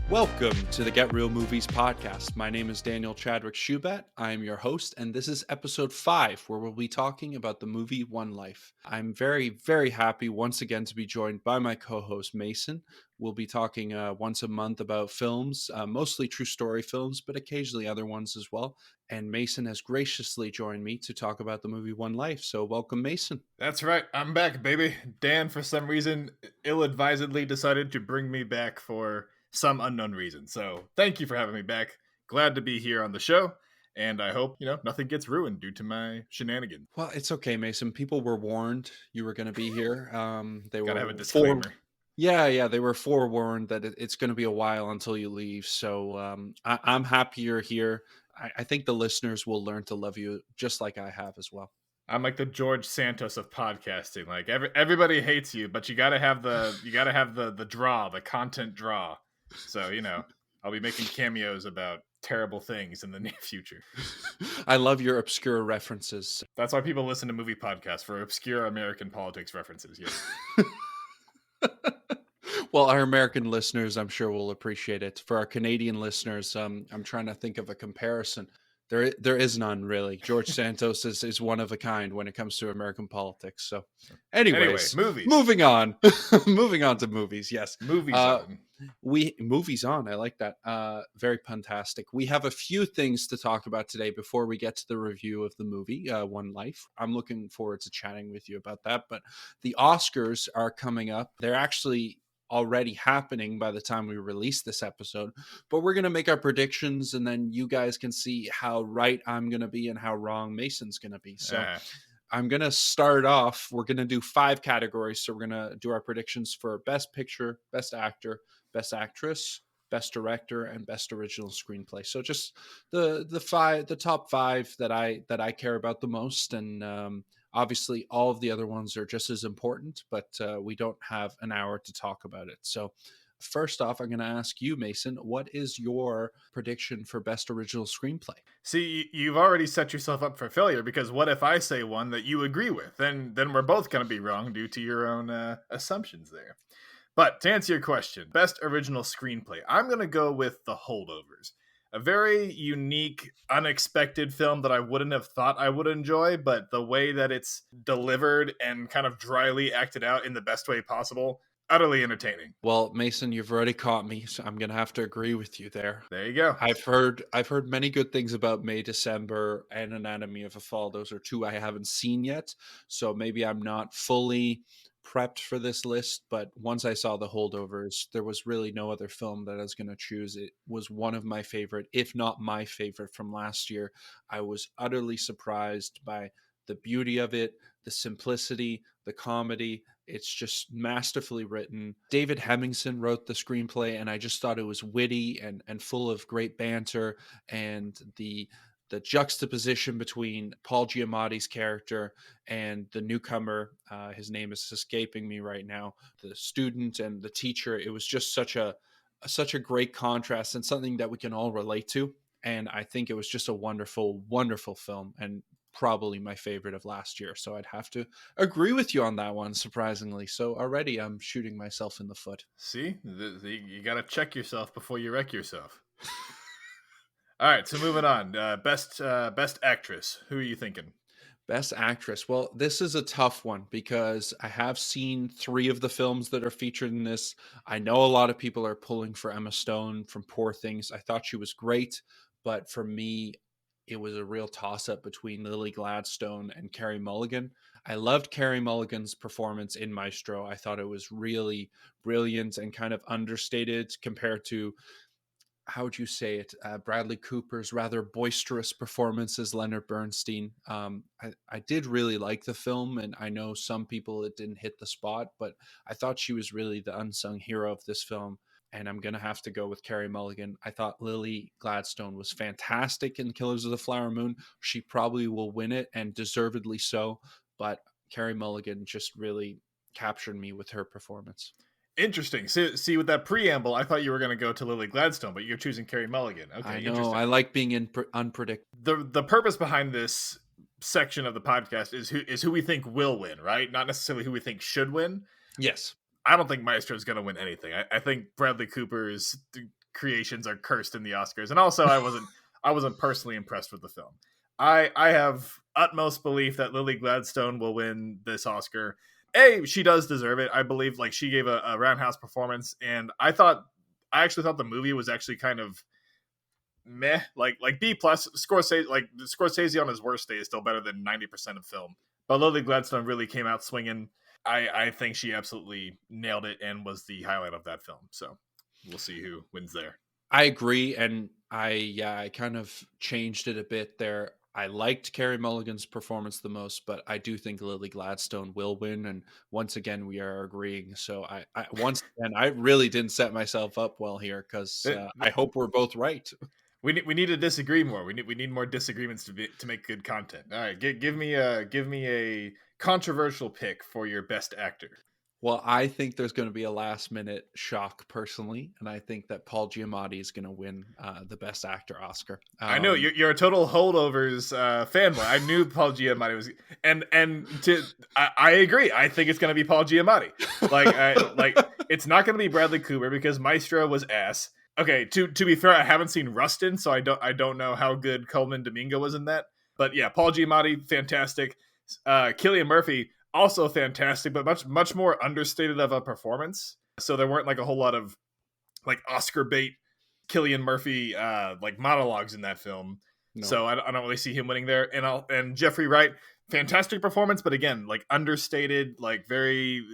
Welcome to the Get Real Movies podcast. My name is Daniel Chadwick Shubat. I am your host, and this is episode 5, where we'll be talking about the movie One Life. I'm very, very happy once again to be joined by my co-host Mason. We'll be talking once a month about films, mostly true story films, but occasionally other ones as well. And Mason has graciously joined me to talk about the movie One Life. So welcome, Mason. That's right. I'm back, baby. Dan, for some reason, ill-advisedly decided to bring me back for some unknown reason. So thank you for having me back. Glad to be here on the show. And I hope, nothing gets ruined due to my shenanigans. Well, it's okay, Mason. People were warned you were going to be here. They Gotta were have a disclaimer. Yeah, they were forewarned that it's going to be a while until you leave. So I'm happy you're here. I think the listeners will learn to love you just like I have as well. I'm like the George Santos of podcasting. Like everybody hates you, but you gotta have the draw, the content draw. So, I'll be making cameos about terrible things in the near future. I love your obscure references. That's why people listen to movie podcasts, for obscure American politics references. Yes. Well, our American listeners, I'm sure, will appreciate it. For our Canadian listeners, I'm trying to think of a comparison. There is none really. George Santos is one of a kind when it comes to American politics. So, anyways, movies. moving on, moving on to movies. Yes, movies on. Movies on. I like that. Very puntastic. We have a few things to talk about today before we get to the review of the movie One Life. I'm looking forward to chatting with you about that. But the Oscars are coming up. They're actually already happening by the time we release this episode, but we're going to make our predictions, and then you guys can see how right I'm going to be and how wrong Mason's going to be. So I'm going to start off. We're going to do 5 categories. So we're going to do our predictions for Best Picture, Best Actor, Best Actress, Best Director, and Best Original Screenplay. So just the top 5 that I care about the most. And obviously, all of the other ones are just as important, but we don't have an hour to talk about it. So first off, I'm going to ask you, Mason, what is your prediction for Best Original Screenplay? See, you've already set yourself up for failure, because what if I say one that you agree with? Then we're both going to be wrong due to your own assumptions there. But to answer your question, Best Original Screenplay, I'm going to go with The Holdovers. A very unique, unexpected film that I wouldn't have thought I would enjoy, but the way that it's delivered and kind of dryly acted out in the best way possible, utterly entertaining. Well, Mason, you've already caught me, so I'm going to have to agree with you there. There you go. I've heard many good things about May, December, and Anatomy of a Fall. Those are 2 I haven't seen yet, so maybe I'm not fully prepped for this list, but once I saw The Holdovers, there was really no other film that I was going to choose. It was one of my favorite, if not my favorite, from last year. I was utterly surprised by the beauty of it, the simplicity, the comedy. It's just masterfully written. David Hemmingson wrote the screenplay, and I just thought it was witty and full of great banter, and the juxtaposition between Paul Giamatti's character and the newcomer, his name is escaping me right now, the student and the teacher. It was just such a great contrast and something that we can all relate to. And I think it was just a wonderful, wonderful film, and probably my favorite of last year. So I'd have to agree with you on that one, surprisingly. So already I'm shooting myself in the foot. See, you got to check yourself before you wreck yourself. All right, so moving on. Best actress. Who are you thinking? Best actress. Well, this is a tough one because I have seen 3 of the films that are featured in this. I know a lot of people are pulling for Emma Stone from Poor Things. I thought she was great, but for me, it was a real toss-up between Lily Gladstone and Carey Mulligan. I loved Carey Mulligan's performance in Maestro. I thought it was really brilliant and kind of understated compared to, how would you say it, Bradley Cooper's rather boisterous performance as Leonard Bernstein. I did really like the film, and I know some people it didn't hit the spot, but I thought she was really the unsung hero of this film, and I'm going to have to go with Carey Mulligan. I thought Lily Gladstone was fantastic in Killers of the Flower Moon. She probably will win it, and deservedly so, but Carey Mulligan just really captured me with her performance. Interesting. See, with that preamble, I thought you were going to go to Lily Gladstone, but you're choosing Carey Mulligan. Okay, I know. I like being unpredictable. The purpose behind this section of the podcast is who we think will win, right? Not necessarily who we think should win. Yes. I don't think Maestro is going to win anything. I think Bradley Cooper is creations are cursed in the Oscars. And also, I wasn't personally impressed with the film. I have utmost belief that Lily Gladstone will win this Oscar. She does deserve it. I believe like she gave a roundhouse performance, and I actually thought the movie was actually kind of meh, like B plus. Scorsese on his worst day is still better than 90% of film. But Lily Gladstone really came out swinging. I think she absolutely nailed it and was the highlight of that film. So we'll see who wins there. I agree, and I kind of changed it a bit there. I liked Carey Mulligan's performance the most, but I do think Lily Gladstone will win. And once again, we are agreeing. So once again, I really didn't set myself up well here because Th- I th- hope we're both right. we need to disagree more. We need more disagreements to make good content. All right, give me a controversial pick for your best actor. Well, I think there's going to be a last minute shock personally, and I think that Paul Giamatti is going to win the Best Actor Oscar. I know you're a total holdovers fanboy. I knew Paul Giamatti was, I agree. I think it's going to be Paul Giamatti. Like it's not going to be Bradley Cooper because Maestro was ass. Okay, to be fair, I haven't seen Rustin, so I don't know how good Coleman Domingo was in that. But yeah, Paul Giamatti, fantastic. Cillian Murphy, also fantastic, but much more understated of a performance. So there weren't like a whole lot of like Oscar bait Cillian Murphy like monologues in that film. No. So I don't really see him winning there. And Jeffrey Wright, fantastic performance, but again, like understated, like very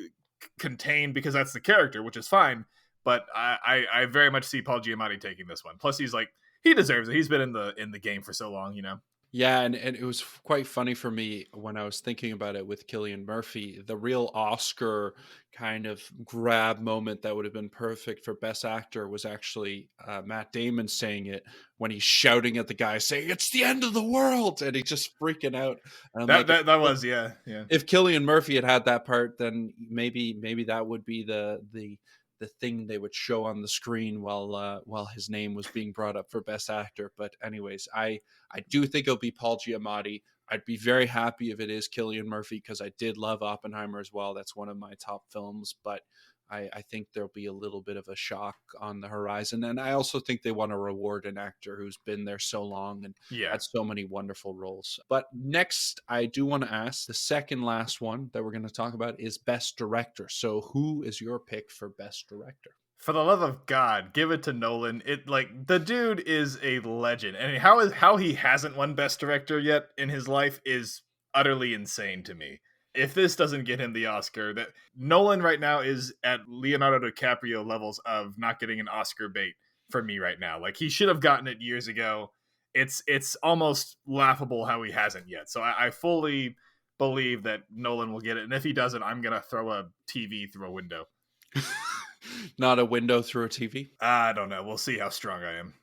contained because that's the character, which is fine. But I very much see Paul Giamatti taking this one. Plus, he deserves it. He's been in the game for so long, you know. Yeah, and it was quite funny for me when I was thinking about it with Cillian Murphy. The real Oscar kind of grab moment that would have been perfect for Best Actor was actually Matt Damon saying it when he's shouting at the guy, saying, "It's the end of the world!" And he's just freaking out. And I'm That like, that that was yeah. if Cillian Murphy had that part, then maybe that would be the thing they would show on the screen while his name was being brought up for Best Actor. But anyways, I do think it'll be Paul Giamatti. I'd be very happy if it is Cillian Murphy because I did love Oppenheimer as well. That's one of my top films, but I think there'll be a little bit of a shock on the horizon. And I also think they want to reward an actor who's been there so long and Yeah. had so many wonderful roles. But next, I do want to ask the second last one that we're going to talk about is Best Director. So who is your pick for Best Director? For the love of God, give it to Nolan. It like the dude is a legend, and how he hasn't won Best Director yet in his life is utterly insane to me. If this doesn't get him the Oscar, that Nolan right now is at Leonardo DiCaprio levels of not getting an Oscar bait for me right now. Like he should have gotten it years ago. It's almost laughable how he hasn't yet. So I fully believe that Nolan will get it, and if he doesn't, I'm gonna throw a TV through a window. Not a window through a TV? I don't know. We'll see how strong I am.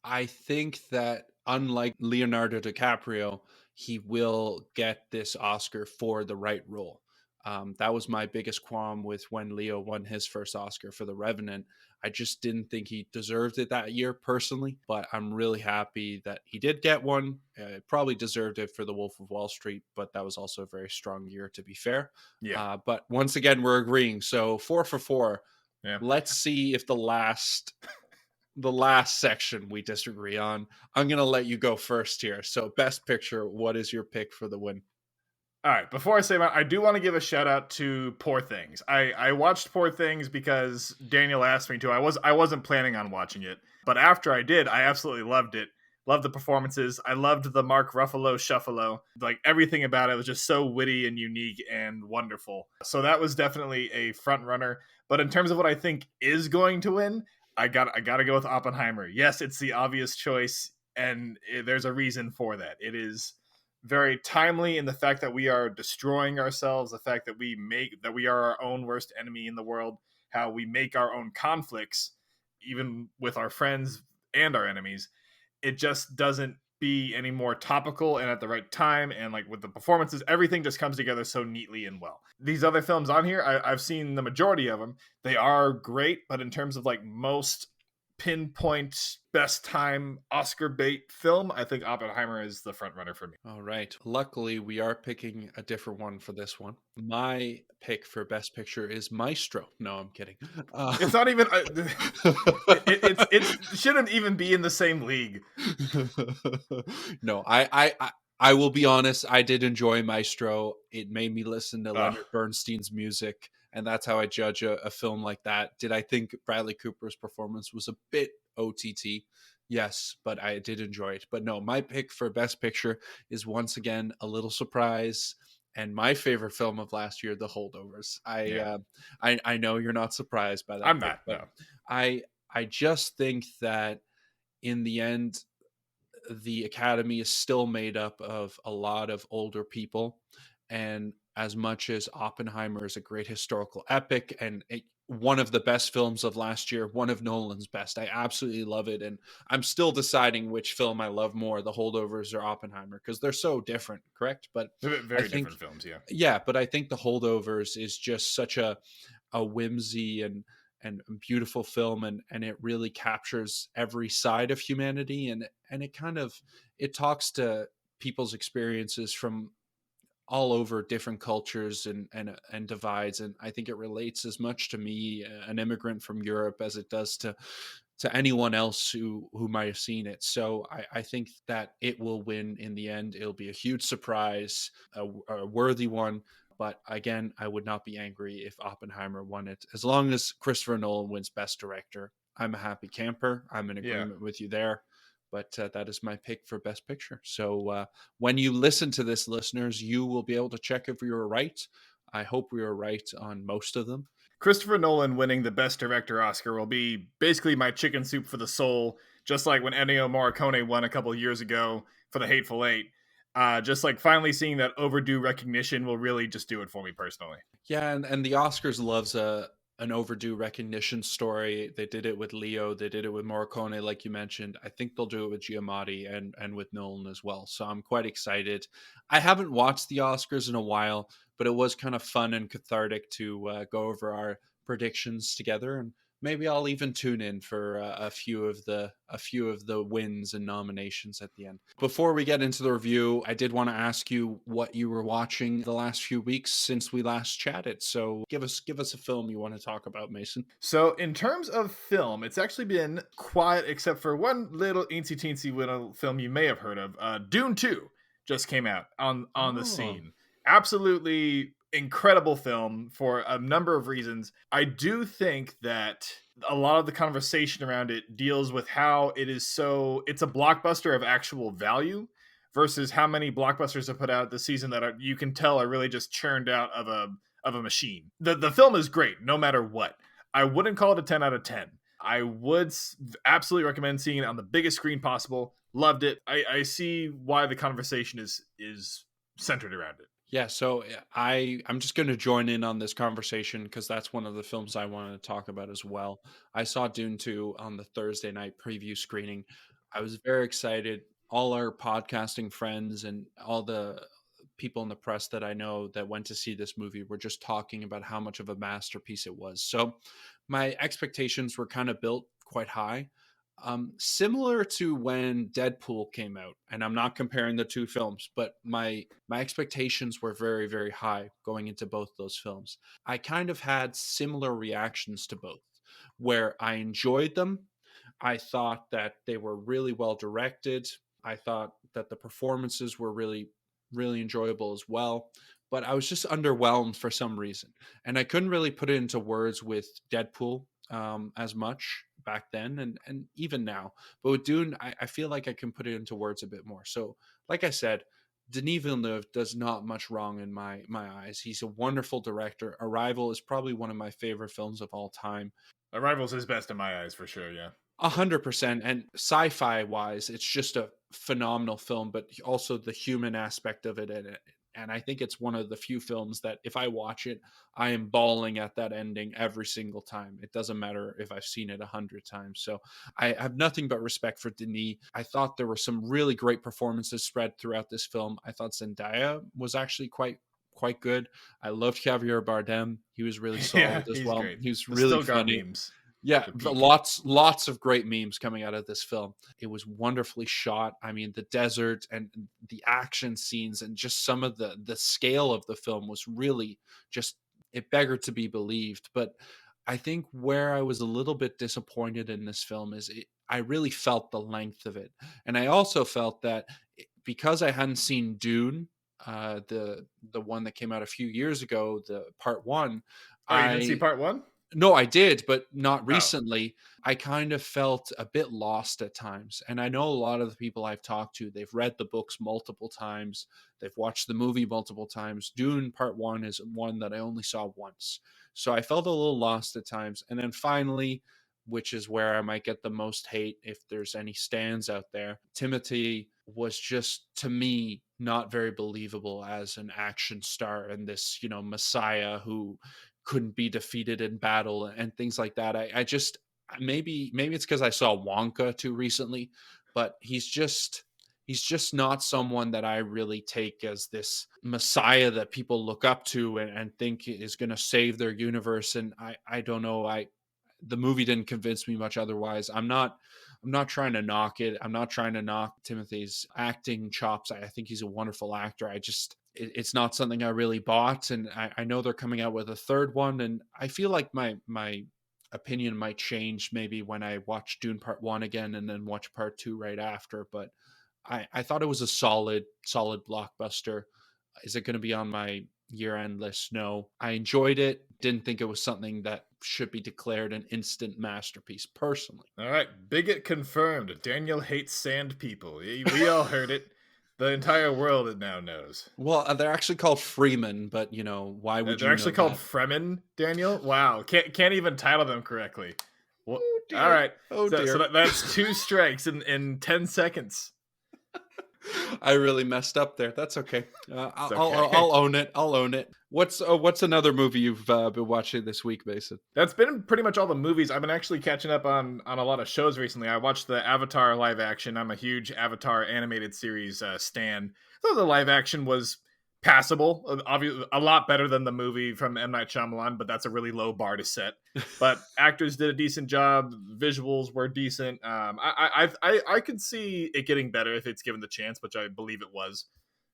I think that unlike Leonardo DiCaprio, he will get this Oscar for the right role. That was my biggest qualm with when Leo won his first Oscar for The Revenant. I just didn't think he deserved it that year personally, but I'm really happy that he did get one. Probably deserved it for The Wolf of Wall Street, but that was also a very strong year, to be fair. Yeah. But once again, we're agreeing. So 4 for 4. Yeah. Let's see if the last section we disagree on. I'm going to let you go first here. So Best Picture, what is your pick for the win? All right. Before I say I do want to give a shout out to Poor Things. I watched Poor Things because Daniel asked me to. I wasn't planning on watching it, but after I did, I absolutely loved it. Loved the performances. I loved the Mark Ruffalo shuffalo. Like everything about it was just so witty and unique and wonderful. So that was definitely a front runner. But in terms of what I think is going to win, I got to go with Oppenheimer. Yes, it's the obvious choice, and there's a reason for that. It is very timely in the fact that we are destroying ourselves, the fact that we are our own worst enemy in the world, how we make our own conflicts, even with our friends and our enemies. It just doesn't be any more topical and at the right time, and like with the performances, everything just comes together so neatly and well. These other films on here, I've seen the majority of them. They are great, but in terms of like most pinpoint best time Oscar bait film, I think Oppenheimer is the front runner for me. All right. Luckily, we are picking a different one for this one. My pick for Best Picture is Maestro. No, I'm kidding. It's not even It shouldn't even be in the same league. No, I will be honest, I did enjoy Maestro. It made me listen to Ugh. Leonard Bernstein's music, and that's how I judge a film like that. Did I think Bradley Cooper's performance was a bit OTT? Yes, but I did enjoy it. But no, my pick for Best Picture is once again a little surprise, and my favorite film of last year, The Holdovers. Yeah. I know you're not surprised by that I'm pick, not, but no. I I just think that in the end the academy is still made up of a lot of older people, and as much as Oppenheimer is a great historical epic and one of the best films of last year, one of Nolan's best, I absolutely love it, and I'm still deciding which film I love more, The Holdovers or Oppenheimer, because they're so different, correct? But They're I very think, different films, yeah. yeah, but I think The Holdovers is just such a whimsy and a beautiful film, and it really captures every side of humanity, and it kind of it talks to people's experiences from all over different cultures and divides, and I think it relates as much to me, an immigrant from Europe, as it does to anyone else who might have seen it. So I think that it will win in the end. It'll be a huge surprise, a worthy one. But again, I would not be angry if Oppenheimer won it. As long as Christopher Nolan wins Best Director, I'm a happy camper. I'm in Yeah. agreement with you there. But that is my pick for Best Picture. So when you listen to this, listeners, you will be able to check if we were right. I hope we were right on most of them. Christopher Nolan winning the Best Director Oscar will be basically my chicken soup for the soul, just like when Ennio Morricone won a couple years ago for The Hateful Eight. Just like finally seeing that overdue recognition will really just do it for me personally. Yeah, and the Oscars loves a an overdue recognition story. They did it with Leo, they did it with Morricone, like you mentioned. I think they'll do it with Giamatti and with Nolan as well. So I'm quite excited. I haven't watched the Oscars in a while, but it was kind of fun and cathartic to go over our predictions together, and maybe I'll even tune in for a few of the wins and nominations at the end. Before we get into the review, I did want to ask you what you were watching the last few weeks since we last chatted. So give us a film you want to talk about, Mason. So, in terms of film, it's actually been quiet except for one little eensy teensy little film you may have heard of. Dune 2 just came out on the Oh, scene. Absolutely incredible film for a number of reasons. I do think that a lot of the conversation around it deals with how it's a blockbuster of actual value versus how many blockbusters have put out this season that you can tell are really just churned out of a machine. The film is great no matter what. I wouldn't call it a 10 out of 10. I would absolutely recommend seeing it on the biggest screen possible. Loved it. I see why the conversation is centered around it. yeah. So I'm just going to join in on this conversation because that's one of the films I wanted to talk about as well. I saw Dune 2 on the Thursday night preview screening. I was very excited. All our podcasting friends and all the people in the press that I know that went to see this movie were just talking about how much of a masterpiece it was. So my expectations were kind of built quite high. Similar to when Deadpool came out, and I'm not comparing the two films, but my expectations were very high going into both those films. I kind of had similar reactions to both, where I enjoyed them. I thought that they were really well directed. I thought that the performances were really enjoyable as well. But I was just underwhelmed for some reason, and I couldn't really put it into words with Deadpool as much back then, and even now. But with Dune, I feel like I can put it into words a bit more. So, like I said, Denis Villeneuve does not much wrong in my eyes. He's a wonderful director. Arrival is probably one of my favorite films of all time. Arrival's his best in my eyes for sure, yeah. 100%. And sci-fi wise, it's just a phenomenal film, but also the human aspect of it. And I think it's one of the few films that if I watch it, I am bawling at that ending every single time. It doesn't matter if I've seen it 100 times. So I have nothing but respect for Denis. I thought there were some really great performances spread throughout this film. I thought Zendaya was actually quite good. I loved Javier Bardem. He was really Yeah, solid as he's well. great. He was The really still got funny. memes Yeah, to peak. lots of great memes coming out of this film. It was wonderfully shot. I mean, the desert and the action scenes and just some of the scale of the film was really just it beggared to be believed. But I think where I was a little bit disappointed in this film is I really felt the length of it, and I also felt that because I hadn't seen Dune, the one that came out a few years ago, the part one, Oh, you didn't see I part one? no, I did, but not Oh, recently. I kind of felt a bit lost at times. And I know a lot of the people I've talked to, they've read the books multiple times, they've watched the movie multiple times. Dune Part 1 is one that I only saw once. So I felt a little lost at times. And then finally, which is where I might get the most hate if there's any stands out there, Timothy was just, to me, not very believable as an action star and this, messiah who couldn't be defeated in battle and things like that. I just, maybe it's because I saw Wonka too recently, but he's just not someone that I really take as this messiah that people look up to and think is going to save their universe. And I don't know. The movie didn't convince me much otherwise. I'm not trying to knock it. I'm not trying to knock Timothy's acting chops. I think he's a wonderful actor. It's not something I really bought, and I know they're coming out with a third one, and I feel like my opinion might change maybe when I watch Dune Part One again and then watch Part Two right after. But I thought it was a solid blockbuster. Is it going to be on my year-end list? No. I enjoyed it. Didn't think it was something that should be declared an instant masterpiece personally. all right. Bigot confirmed. Daniel hates sand people. We all heard it. The entire world now knows. Well, they're actually called Freeman, but why would They're you actually know called that? Fremen, Daniel. Wow, can't even title them correctly. Well, Oh all dear. right. Oh So dear. that's two strikes in 10 seconds. I really messed up there. That's okay. It's I'll okay. own it. I'll own it. What's another movie you've been watching this week, Mason? That's been pretty much all the movies. I've been actually catching up on a lot of shows recently. I watched the Avatar live action. I'm a huge Avatar animated series stan. Though the live action was passable, obviously a lot better than the movie from M Night Shyamalan, but that's a really low bar to set. But actors did a decent job. Visuals were decent. I could see it getting better if it's given the chance, which I believe it was.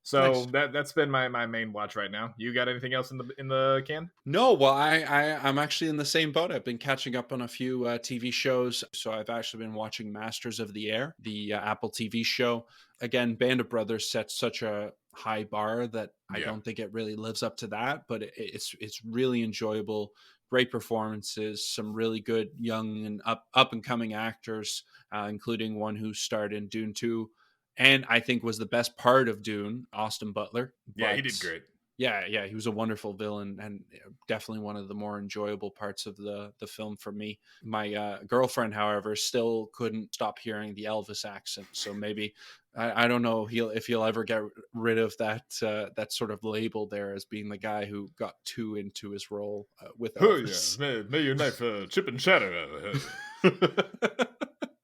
So Nice. that's been my main watch right now. You got anything else in the can? No, well, I'm actually in the same boat. I've been catching up on a few TV shows. So I've actually been watching Masters of the Air, the Apple TV show. Again, Band of Brothers set such a high bar that I Yeah. don't think it really lives up to that. But it's really enjoyable. Great performances, some really good young and up and coming actors, including one who starred in Dune 2, and I think was the best part of Dune, Austin Butler. Yeah, he But did great. yeah, he was a wonderful villain and definitely one of the more enjoyable parts of the film for me. My girlfriend, however, still couldn't stop hearing the Elvis accent. So maybe I don't know if he'll ever get rid of that sort of label there as being the guy who got too into his role with Oh yeah, Elvis. may your knife chip and shatter.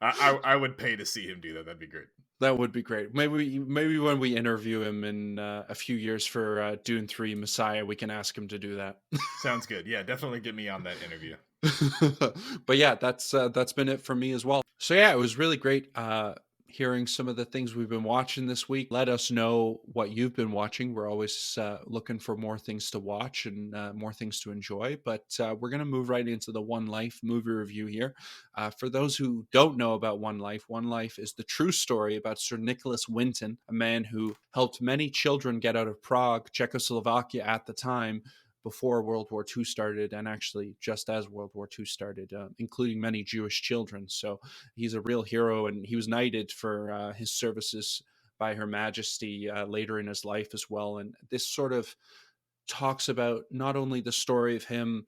I would pay to see him do that. That'd be great. That would be great. Maybe when we interview him in a few years for Dune 3 Messiah, we can ask him to do that. Sounds good. Yeah, definitely get me on that interview. But yeah, that's been it for me as well. So yeah, it was really great hearing some of the things we've been watching this week. Let us know what you've been watching. We're always looking for more things to watch and more things to enjoy. But we're gonna move right into the One Life movie review here. For those who don't know about One Life is the true story about Sir Nicholas Winton, a man who helped many children get out of Prague, Czechoslovakia at the time, before World War II started, and actually just as World War II started, including many Jewish children. So he's a real hero, and he was knighted for his services by Her Majesty later in his life as well. And this sort of talks about not only the story of him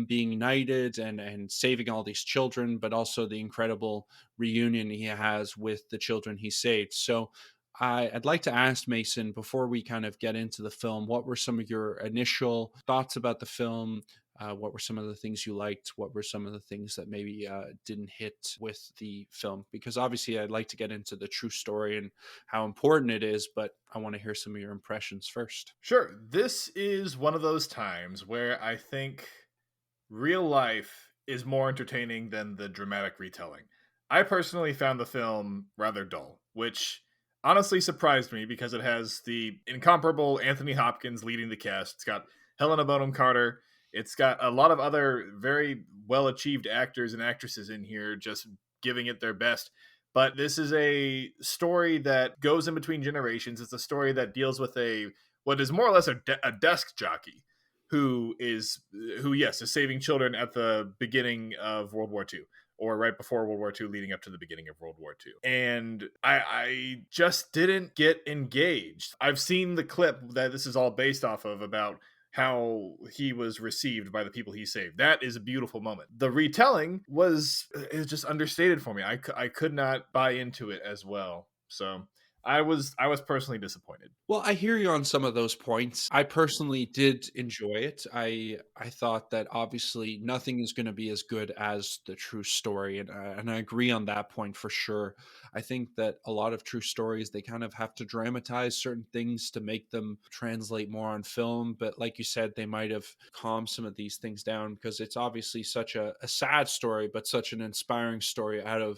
being knighted and saving all these children, but also the incredible reunion he has with the children he saved. So I'd like to ask Mason, before we kind of get into the film, what were some of your initial thoughts about the film? What were some of the things you liked? What were some of the things that maybe didn't hit with the film? Because obviously, I'd like to get into the true story and how important it is, but I want to hear some of your impressions first. Sure. This is one of those times where I think real life is more entertaining than the dramatic retelling. I personally found the film rather dull, which honestly surprised me because it has the incomparable Anthony Hopkins leading the cast. It's got Helena Bonham Carter. It's got a lot of other very well achieved actors and actresses in here just giving it their best. But this is a story that goes in between generations. It's a story that deals with a what is more or less a desk jockey who yes is saving children at the beginning of World War II, or right before World War II, leading up to the beginning of World War II. And I just didn't get engaged. I've seen the clip that this is all based off of about how he was received by the people he saved. That is a beautiful moment. The retelling was is just understated for me. I could not buy into it as well. So I was personally disappointed. Well, I hear you on some of those points. I personally did enjoy it. I thought that obviously nothing is going to be as good as the true story, and I agree on that point for sure. I think that a lot of true stories they kind of have to dramatize certain things to make them translate more on film. But like you said, they might have calmed some of these things down because it's obviously such a sad story, but such an inspiring story out of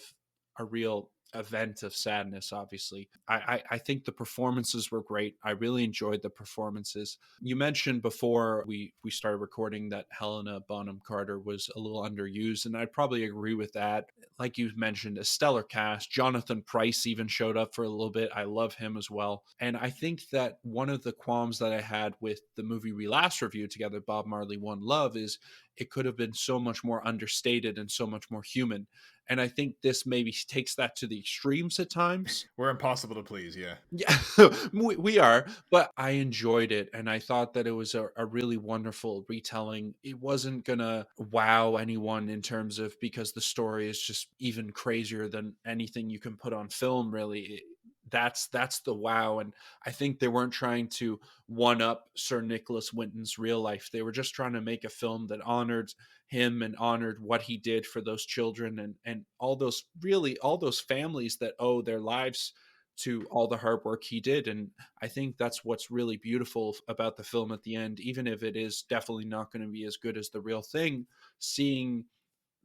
a real event of sadness. Obviously, I think the performances were great. I really enjoyed the performances. You mentioned before we started recording that Helena Bonham Carter was a little underused, and I'd probably agree with that. Like you mentioned, a stellar cast. Jonathan Pryce even showed up for a little bit. I love him as well. And I think that one of the qualms that I had with the movie we last reviewed together, Bob Marley One Love, is it could have been so much more understated and so much more human. And I think this maybe takes that to the extremes at times. We're impossible to please, yeah. Yeah, we are, but I enjoyed it, and I thought that it was a really wonderful retelling. It wasn't gonna wow anyone in terms of because the story is just even crazier than anything you can put on film. Really, that's the wow, and I think they weren't trying to one up Sir Nicholas Winton's real life. They were just trying to make a film that honored him and honored what he did for those children and all those really all those families that owe their lives to all the hard work he did. And I think that's what's really beautiful about the film at the end, even if it is definitely not going to be as good as the real thing. Seeing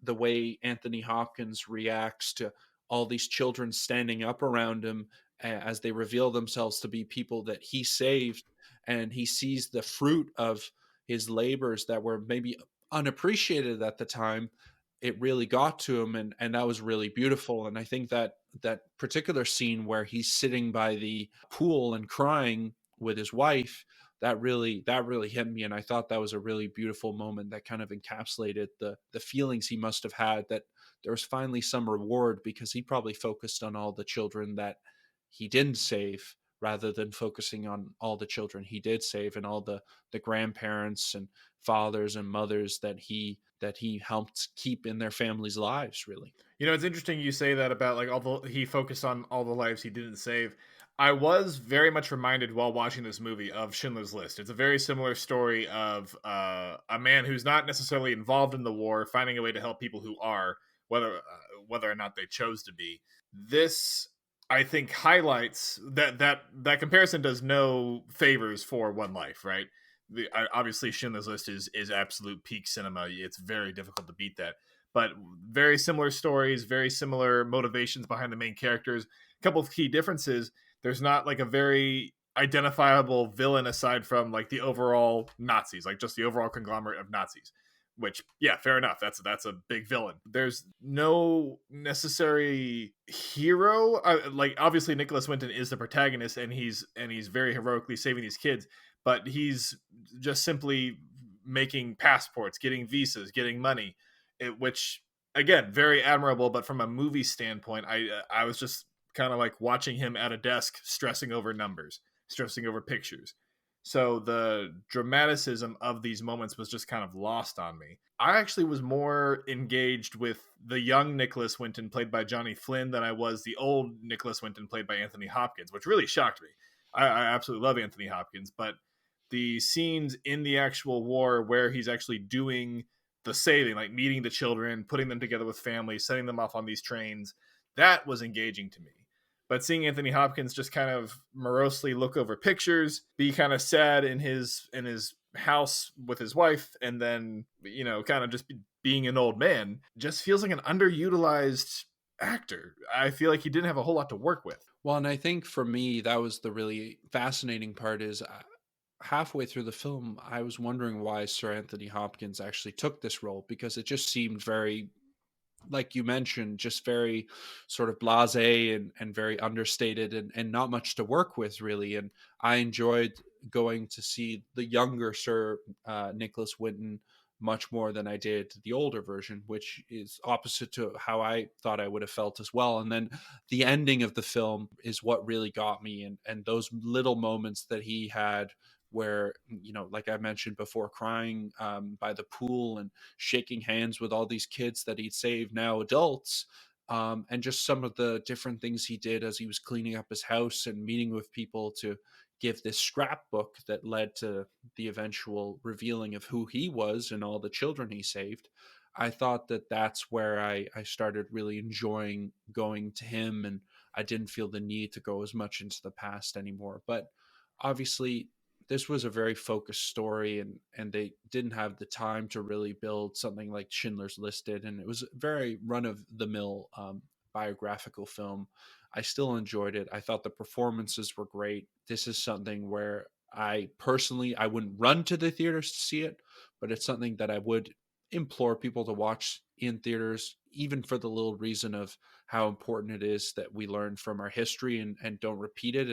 the way Anthony Hopkins reacts to all these children standing up around him as they reveal themselves to be people that he saved, and he sees the fruit of his labors that were maybe unappreciated at the time. It really got to him, and that was really beautiful. And I think that that particular scene where he's sitting by the pool and crying with his wife, that really hit me, and I thought that was a really beautiful moment that kind of encapsulated the feelings he must have had, that there was finally some reward because he probably focused on all the children that he didn't save rather than focusing on all the children he did save and all the grandparents and fathers and mothers that he helped keep in their families' lives, really. You know, it's interesting you say that about like although he focused on all the lives he didn't save. I was very much reminded while watching this movie of Schindler's List. It's a very similar story of a man who's not necessarily involved in the war finding a way to help people who are, whether or not they chose to be. This I think highlights that comparison does no favors for One Life, right? Obviously Schindler's List is absolute peak cinema. It's very difficult to beat that, but very similar stories, very similar motivations behind the main characters. A couple of key differences: there's not like a very identifiable villain aside from like the overall Nazis, like just the overall conglomerate of Nazis. Which, yeah, fair enough. That's a big villain. There's no necessary hero. Like obviously Nicholas Winton is the protagonist, and he's very heroically saving these kids, but he's just simply making passports, getting visas, getting money, which again very admirable. But from a movie standpoint, I was just kind of like watching him at a desk, stressing over numbers, stressing over pictures. So the dramaticism of these moments was just kind of lost on me. I actually was more engaged with the young Nicholas Winton played by Johnny Flynn than I was the old Nicholas Winton played by Anthony Hopkins, which really shocked me. I absolutely love Anthony Hopkins, but the scenes in the actual war where he's actually doing the saving, like meeting the children, putting them together with families, setting them off on these trains, that was engaging to me. But seeing Anthony Hopkins just kind of morosely look over pictures, be kind of sad in his house with his wife, and then kind of just being an old man, just feels like an underutilized actor. I feel like he didn't have a whole lot to work with. Well, and I think for me that was the really fascinating part is halfway through the film, I was wondering why Sir Anthony Hopkins actually took this role, because it just seemed very, like you mentioned, just very sort of blasé and very understated, and not much to work with really. And I enjoyed going to see the younger Sir Nicholas Winton much more than I did the older version, which is opposite to how I thought I would have felt as well. And then the ending of the film is what really got me, and those little moments that he had where, like I mentioned before, crying by the pool and shaking hands with all these kids that he'd saved, now adults, and just some of the different things he did as he was cleaning up his house and meeting with people to give this scrapbook that led to the eventual revealing of who he was and all the children he saved. I thought that that's where I started really enjoying going to him, and I didn't feel the need to go as much into the past anymore. But obviously, this was a very focused story, and they didn't have the time to really build something like Schindler's List did, and it was a very run of the mill biographical film. I still enjoyed it. I thought the performances were great. This is something where I personally, I wouldn't run to the theaters to see it, but it's something that I would implore people to watch in theaters, even for the little reason of how important it is that we learn from our history and don't repeat it.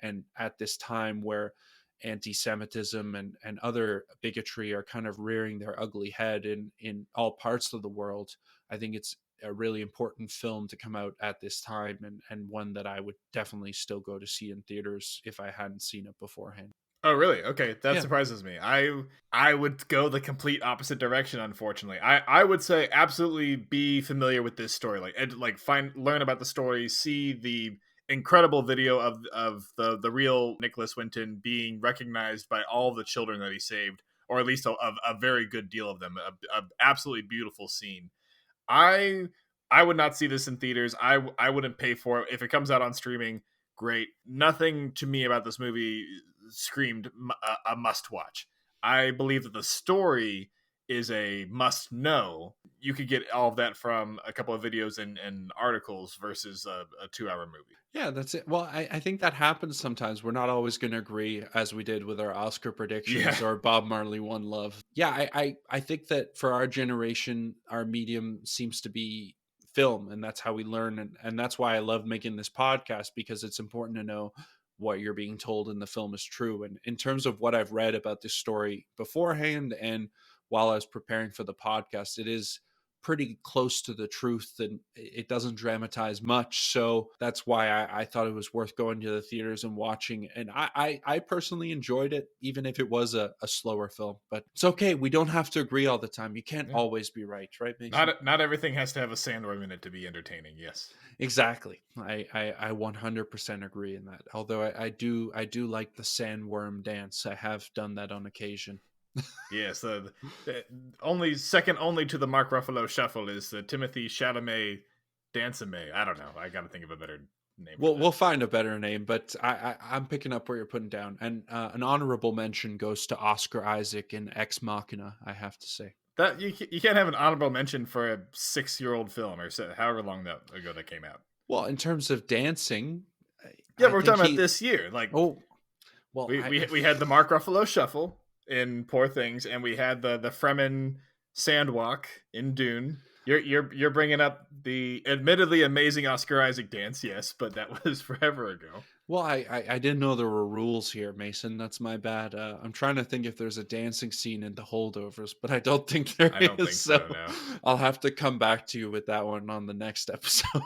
And at this time where anti-Semitism and other bigotry are kind of rearing their ugly head in all parts of the world, I think it's a really important film to come out at this time, and one that I would definitely still go to see in theaters if I hadn't seen it beforehand. Oh, really? Okay, that Yeah. surprises me. I would go the complete opposite direction. Unfortunately, I would say absolutely be familiar with this story, like learn about the story, see the incredible video of the real Nicholas Winton being recognized by all the children that he saved, or at least a very good deal of them. A absolutely beautiful scene. I I would not see this in theaters. I wouldn't pay for it if it comes out on streaming. Great. Nothing to me about this movie screamed a must watch. I believe that the story is a must know. You could get all of that from a couple of videos and articles versus a 2 hour movie. Yeah, that's it. Well, I think that happens sometimes. We're not always going to agree, as we did with our Oscar Yeah. predictions or Bob Marley One Love. Yeah, I think that for our generation, our medium seems to be film, and that's how we learn. And that's why I love making this podcast, because it's important to know what you're being told in the film is true. And in terms of what I've read about this story beforehand and while I was preparing for the podcast, it is pretty close to the truth, and it doesn't dramatize much. So that's why I thought it was worth going to the theaters and watching. And I personally enjoyed it, even if it was a slower film. But it's okay. We don't have to agree all the time. You can't Yeah. always be right, Mason? Not everything has to have a sandworm in it to be entertaining. Yes. Exactly. I 100% agree in that. Although I do like the sandworm dance. I have done that on occasion. Yes, the only second only to the Mark Ruffalo shuffle is the Timothy Chalamet Danceme. I don't know. I got to think of a better name for We'll that. find a better name, but I'm picking up what you're putting down. And an honorable mention goes to Oscar Isaac in Ex Machina, I have to say. That you can't have an honorable mention for a 6-year-old film or however long that ago that came out. Well, in terms of dancing, Yeah, I but we're think talking about he. this year. Like Oh, well, we had the Mark Ruffalo shuffle in Poor Things, and we had the Fremen Sandwalk in Dune. You're bringing up the admittedly amazing Oscar Isaac dance, yes, but that was forever ago. well, I didn't know there were rules here, Mason. That's my bad. I'm trying to think if there's a dancing scene in the holdovers, but I don't think there I don't is. think so. So No. I'll have to come back to you with that one on the next episode.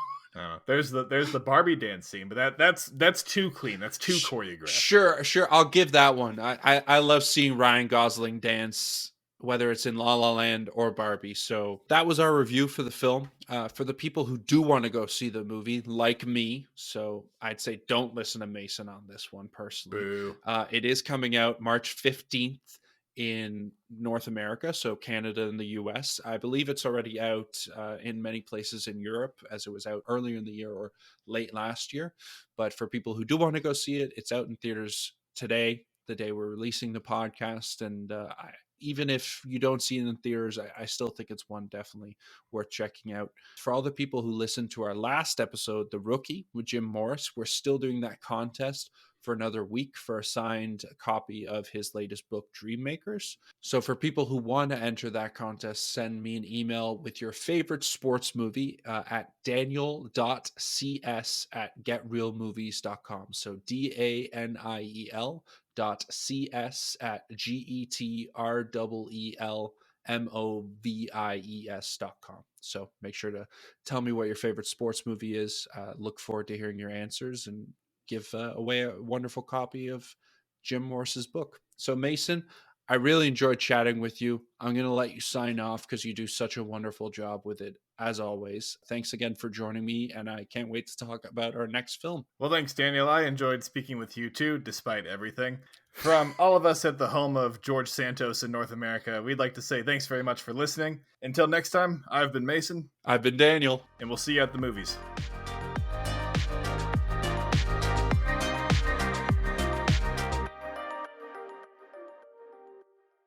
There's the Barbie dance scene, but that's too clean. That's too choreographed. Sure. I'll give that one. I love seeing Ryan Gosling dance, whether it's in La La Land or Barbie. So that was our review for the film. For the people who do want to go see the movie, like me, so I'd say don't listen to Mason on this one personally. Boo. It is coming out March 15th in North America, so Canada and the US. I believe it's already out in many places in Europe, as it was out earlier in the year or late last year. But for people who do want to go see it, it's out in theaters today, the day we're releasing the podcast. And even if you don't see it in theaters, I still think it's one definitely worth checking out. For all the people who listened to our last episode, The Rookie with Jim Morris, we're still doing that contest for another week for a signed copy of his latest book, Dream Makers. So for people who want to enter that contest, send me an email with your favorite sports movie at daniel.cs@getrealmovies.com. So DANIEL.CS@GETREELMOVIES.com. So make sure to tell me what your favorite sports movie is. Look forward to hearing your answers and give away a wonderful copy of Jim Morris's book. So, Mason, I really enjoyed chatting with you. I'm going to let you sign off because you do such a wonderful job with it, as always. Thanks again for joining me, and I can't wait to talk about our next film. Well, thanks, Daniel. I enjoyed speaking with you too, despite everything. From all of us at the home of George Santos in North America, we'd like to say thanks very much for listening. Until next time, I've been Mason. I've been Daniel. And we'll see you at the movies.